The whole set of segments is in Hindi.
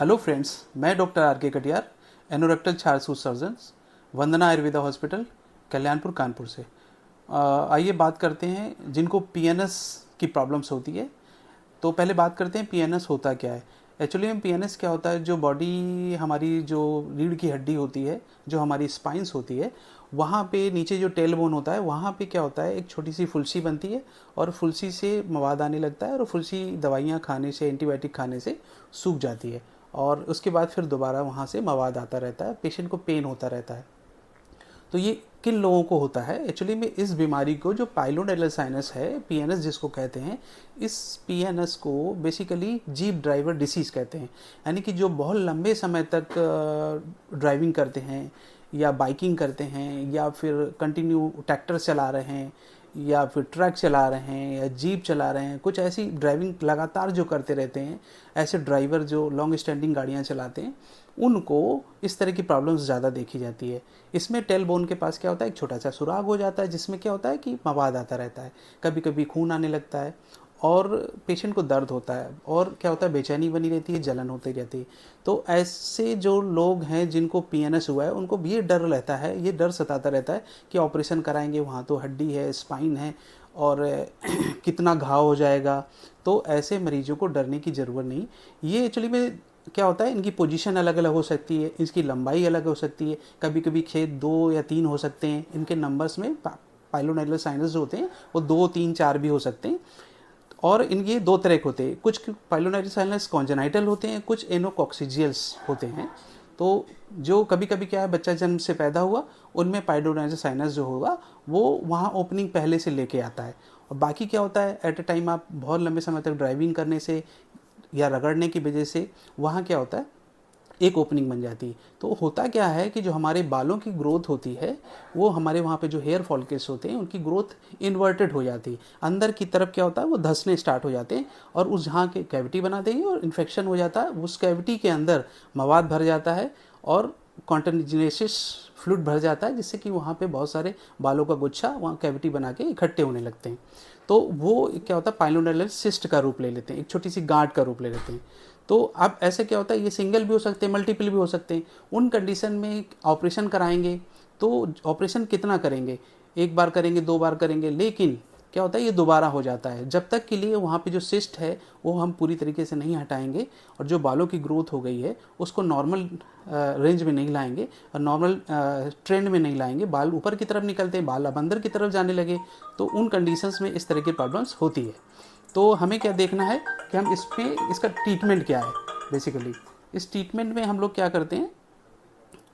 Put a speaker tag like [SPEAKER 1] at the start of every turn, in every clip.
[SPEAKER 1] हेलो फ्रेंड्स, मैं डॉक्टर आर के कटियार, एनोरेक्टल छारसूत सर्जन्स, वंदना आयुर्वेदा हॉस्पिटल, कल्याणपुर, कानपुर से। आइए बात करते हैं जिनको पीएनएस की प्रॉब्लम्स होती है। तो पहले बात करते हैं पीएनएस होता क्या है। एक्चुअली में पीएनएस क्या होता है, जो बॉडी हमारी जो रीढ़ की हड्डी होती है, जो हमारी स्पाइंस होती है, वहाँ पे नीचे जो टेल बोन होता है, वहाँ पे क्या होता है, एक छोटी सी फुलसी बनती है और फुलसी से मवाद आने लगता है और फुलसी दवाइयाँ खाने से, एंटीबायोटिक खाने से सूख जाती है और उसके बाद फिर दोबारा वहाँ से मवाद आता रहता है, पेशेंट को पेन होता रहता है। तो ये किन लोगों को होता है? एक्चुअली में इस बीमारी को, जो पाइलोनेडल साइनस है, पीएनएस जिसको कहते हैं, इस पीएनएस को बेसिकली जीप ड्राइवर डिसीज कहते हैं। यानी कि जो बहुत लंबे समय तक ड्राइविंग करते हैं या बाइकिंग करते हैं या फिर कंटिन्यू ट्रैक्टर चला रहे हैं या फिर ट्रक चला रहे हैं या जीप चला रहे हैं, कुछ ऐसी ड्राइविंग लगातार जो करते रहते हैं, ऐसे ड्राइवर जो लॉन्ग स्टैंडिंग गाड़ियाँ चलाते हैं, उनको इस तरह की प्रॉब्लम्स ज़्यादा देखी जाती है। इसमें टेल बोन के पास क्या होता है, एक छोटा सा सुराग हो जाता है जिसमें क्या होता है कि मवाद आता रहता है, कभी कभी खून आने लगता है और पेशेंट को दर्द होता है और क्या होता है, बेचैनी बनी रहती है, जलन होती रहती है। तो ऐसे जो लोग हैं जिनको पीएनएस हुआ है, उनको भी ये डर रहता है, ये डर सताता रहता है कि ऑपरेशन कराएंगे, वहाँ तो हड्डी है, स्पाइन है और कितना घाव हो जाएगा। तो ऐसे मरीजों को डरने की ज़रूरत नहीं। ये एक्चुअली में क्या होता है, इनकी पोजीशन अलग अलग हो सकती है, इसकी लंबाई अलग हो सकती है, कभी कभी खेत 2 या 3 हो सकते हैं। इनके नंबर्स में पाइलोनेडल साइनस जो होते हैं वो 2, 3, 4 भी हो सकते हैं। और इनके 2 तरह के होते हैं, कुछ पाइलोनेडल साइनस कॉन्जेनाइटल होते हैं, कुछ एनोकॉक्सिजियल्स होते हैं। तो जो कभी कभी क्या है, बच्चा जन्म से पैदा हुआ, उनमें पाइलोनेडल साइनस जो होगा वो वहाँ ओपनिंग पहले से लेके आता है। और बाकी क्या होता है, एट अ टाइम आप बहुत लंबे समय तक ड्राइविंग करने से या रगड़ने की वजह से वहाँ क्या होता है, एक ओपनिंग बन जाती है। तो होता क्या है कि जो हमारे बालों की ग्रोथ होती है, वो हमारे वहाँ पे जो हेयर फॉलिकल्स होते हैं, उनकी ग्रोथ इन्वर्टेड हो जाती है। अंदर की तरफ क्या होता है, वो धंसने स्टार्ट हो जाते हैं और उस जहाँ के कैविटी बना देंगे और इन्फेक्शन हो जाता है। उस कैविटी के अंदर मवाद भर जाता है और कॉन्टेजिनेसिस फ्लूइड भर जाता है, जिससे कि वहाँ पे बहुत सारे बालों का गुच्छा वहाँ कैविटी बना के इकट्ठे होने लगते हैं। तो वो क्या होता है, पाइलोनेडल सिस्ट का रूप ले लेते हैं, एक छोटी सी गांठ का रूप ले लेते हैं। तो अब ऐसे क्या होता है, ये सिंगल भी हो सकते हैं, मल्टीपल भी हो सकते हैं। उन कंडीशन में ऑपरेशन कराएंगे तो ऑपरेशन कितना करेंगे, 1 बार करेंगे, 2 बार करेंगे, लेकिन क्या होता है, ये दोबारा हो जाता है। जब तक के लिए वहाँ पे जो सिस्ट है वो हम पूरी तरीके से नहीं हटाएंगे और जो बालों की ग्रोथ हो गई है उसको नॉर्मल रेंज में नहीं लाएंगे और नॉर्मल ट्रेंड में नहीं लाएंगे, बाल ऊपर की तरफ निकलते हैं, बाल अब अंदर की तरफ जाने लगे, तो उन कंडीशंस में इस तरह की प्रॉब्लम्स होती है। तो हमें क्या देखना है कि हम इस पे इसका ट्रीटमेंट क्या है। बेसिकली इस ट्रीटमेंट में हम लोग क्या करते हैं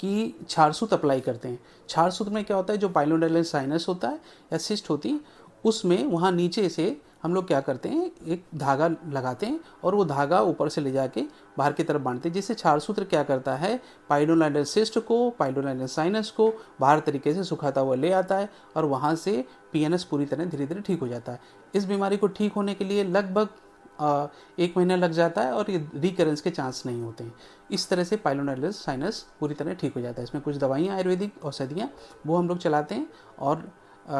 [SPEAKER 1] कि छारसूत अप्लाई करते हैं। छारसूत में क्या होता है, जो पाइलोनेडल साइनस होता है या सिस्ट होती है, उसमें वहाँ नीचे से हम लोग क्या करते हैं, एक धागा लगाते हैं और वो धागा ऊपर से ले जाके बाहर की तरफ बांधते हैं, जिससे छारसूत्र क्या करता है, पाइलोनेडल सिस्ट को, पाइलोनेडल साइनस को बाहर तरीके से सुखाता हुआ ले आता है और वहाँ से पीएनएस पूरी तरह धीरे धीरे ठीक हो जाता है। इस बीमारी को ठीक होने के लिए लगभग 1 महीना लग जाता है और ये रिकरेंस के चांस नहीं होते हैं। इस तरह से पाइलोनेडल साइनस पूरी तरह ठीक हो जाता है। इसमें कुछ दवाइयाँ, आयुर्वेदिक औषधियाँ, वो हम लोग चलाते हैं और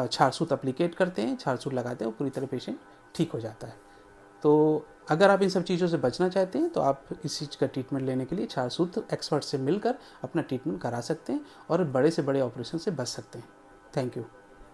[SPEAKER 1] छारसूत अप्लीकेट करते हैं, छारसूत लगाते हैं और पूरी तरह पेशेंट ठीक हो जाता है। तो अगर आप इन सब चीज़ों से बचना चाहते हैं तो आप इस चीज़ का ट्रीटमेंट लेने के लिए छारसूत एक्सपर्ट से मिलकर अपना ट्रीटमेंट करा सकते हैं और बड़े से बड़े ऑपरेशन से बच सकते हैं। Thank you.